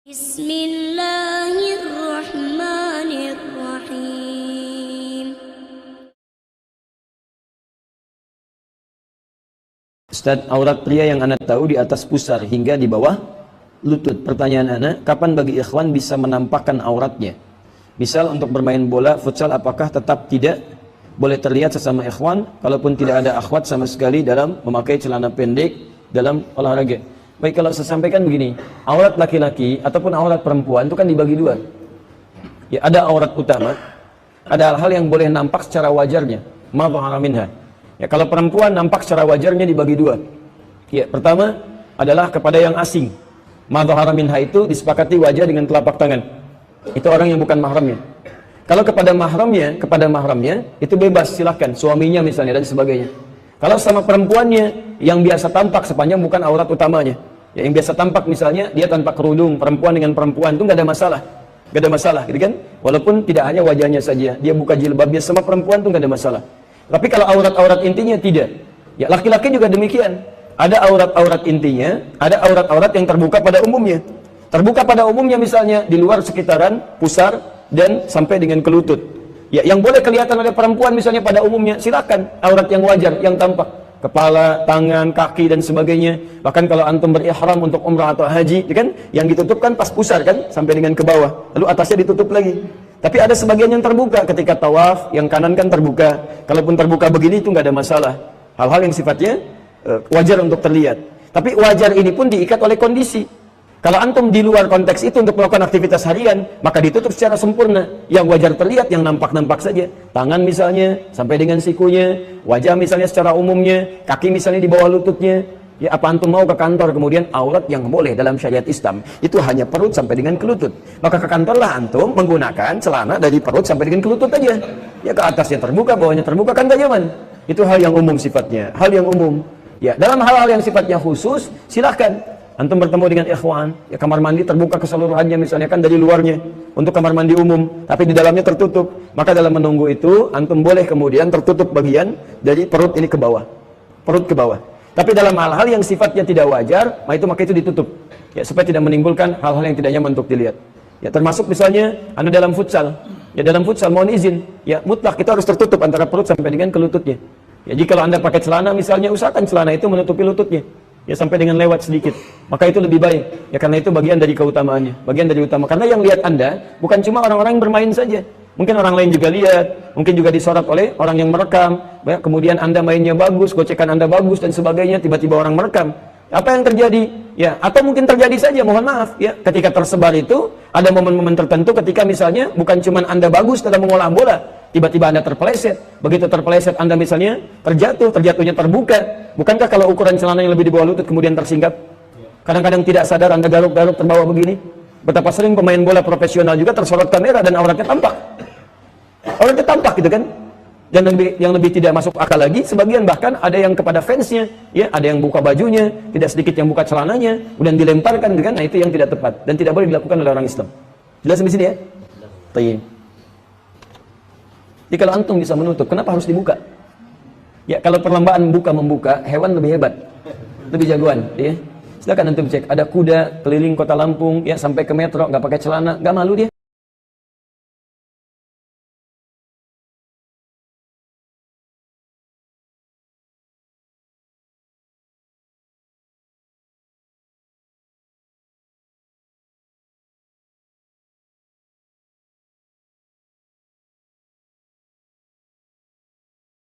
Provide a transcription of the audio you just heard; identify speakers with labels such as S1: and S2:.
S1: Bismillahirrahmanirrahim.
S2: Ustaz, aurat pria yang anak tahu di atas pusar hingga di bawah lutut. Pertanyaan anak, kapan bagi ikhwan bisa menampakkan auratnya? Misal untuk bermain bola, futsal, apakah tetap tidak boleh terlihat sesama ikhwan kalaupun tidak ada akhwat sama sekali dalam memakai celana pendek dalam olahraga? Baik, kalau saya sampaikan begini, aurat laki-laki ataupun aurat perempuan itu kan dibagi dua. Ya, ada aurat utama, ada hal-hal yang boleh nampak secara wajarnya, ma dhahara minha. Ya, kalau perempuan nampak secara wajarnya dibagi dua. Ya, pertama adalah kepada yang asing. Ma dhahara minha itu disepakati wajah dengan telapak tangan. Itu orang yang bukan mahramnya. Kalau kepada mahramnya itu bebas, silakan, suaminya misalnya dan sebagainya. Kalau sama perempuannya yang biasa tampak sepanjang bukan aurat utamanya, ya, yang biasa tampak misalnya dia tanpa kerudung, perempuan dengan perempuan, itu nggak ada masalah, gitu kan? Walaupun tidak hanya wajahnya saja, dia buka jilbabnya sama perempuan itu nggak ada masalah. Tapi kalau aurat-aurat intinya tidak, ya laki-laki juga demikian. Ada aurat-aurat intinya, ada aurat-aurat yang terbuka pada umumnya. Terbuka pada umumnya misalnya di luar sekitaran pusar dan sampai dengan ke lutut. Ya, yang boleh kelihatan oleh perempuan misalnya pada umumnya, silakan, aurat yang wajar, yang tampak, kepala, tangan, kaki dan sebagainya. Bahkan kalau antum berihram untuk umrah atau haji, kan, yang ditutup kan pas pusar kan, sampai dengan ke bawah, lalu atasnya ditutup lagi. Tapi ada sebagian yang terbuka ketika tawaf, yang kanan kan terbuka. Kalaupun terbuka begini itu nggak ada masalah. Hal-hal yang sifatnya wajar untuk terlihat. Tapi wajar ini pun diikat oleh kondisi. Kalau antum di luar konteks itu untuk melakukan aktivitas harian, maka ditutup secara sempurna. Yang wajar terlihat, yang nampak-nampak saja. Tangan misalnya, sampai dengan sikunya. Wajah misalnya secara umumnya. Kaki misalnya di bawah lututnya. Ya, apa antum mau ke kantor, kemudian aurat yang boleh dalam syariat Islam itu hanya perut sampai dengan ke lutut. Maka ke kantorlah antum menggunakan celana dari perut sampai dengan ke lutut aja. Ya, ke atasnya terbuka, bawahnya terbuka, kan gak nyaman. Itu hal yang umum sifatnya. Hal yang umum. Ya, dalam hal-hal yang sifatnya khusus, silahkan. Antum bertemu dengan ikhwan, ya kamar mandi terbuka keseluruhannya misalnya kan dari luarnya untuk kamar mandi umum, tapi di dalamnya tertutup. Maka dalam menunggu itu antum boleh kemudian tertutup bagian dari perut ini ke bawah. Perut ke bawah. Tapi dalam hal-hal yang sifatnya tidak wajar, maka itu ditutup. Ya, supaya tidak menimbulkan hal-hal yang tidak nyaman untuk dilihat. Ya, termasuk misalnya Anda dalam futsal. Ya, dalam futsal mohon izin, ya mutlak kita harus tertutup antara perut sampai dengan ke lututnya. Ya, jika Anda pakai celana misalnya, usahakan celana itu menutupi lututnya. Ya, sampai dengan lewat sedikit, maka itu lebih baik. Ya, karena itu bagian dari keutamaannya, bagian dari utama. Karena yang lihat Anda bukan cuma orang-orang yang bermain saja, mungkin orang lain juga lihat, mungkin juga disorot oleh orang yang merekam. Ya, kemudian Anda mainnya bagus, gocekan Anda bagus dan sebagainya, tiba-tiba orang merekam. Apa yang terjadi? Ya, atau mungkin terjadi saja, mohon maaf, ya, ketika tersebar itu ada momen-momen tertentu ketika misalnya bukan cuma Anda bagus dalam mengolah bola, tiba-tiba Anda terpeleset. Begitu terpeleset Anda misalnya terjatuhnya terbuka. Bukankah kalau ukuran celana yang lebih di bawah lutut kemudian tersingkap? Kadang-kadang tidak sadar Anda garuk-garuk terbawa begini. Betapa sering pemain bola profesional juga tersorot kamera dan auratnya tampak. Auratnya tampak gitu kan? Dan yang lebih tidak masuk akal lagi, sebagian bahkan ada yang kepada fansnya, ya, ada yang buka bajunya, tidak sedikit yang buka celananya, kemudian dilemparkan, gitu kan? Nah, itu yang tidak tepat dan tidak boleh dilakukan oleh orang Islam. Jelas di sini ya? Tayyib. Jadi kalau antum bisa menutup, kenapa harus dibuka? Ya, kalau perlombaan buka-membuka, hewan lebih hebat, lebih jagoan, ya. Silakan antum cek, ada kuda keliling kota Lampung, ya, sampai ke metro, nggak pakai celana, nggak malu dia.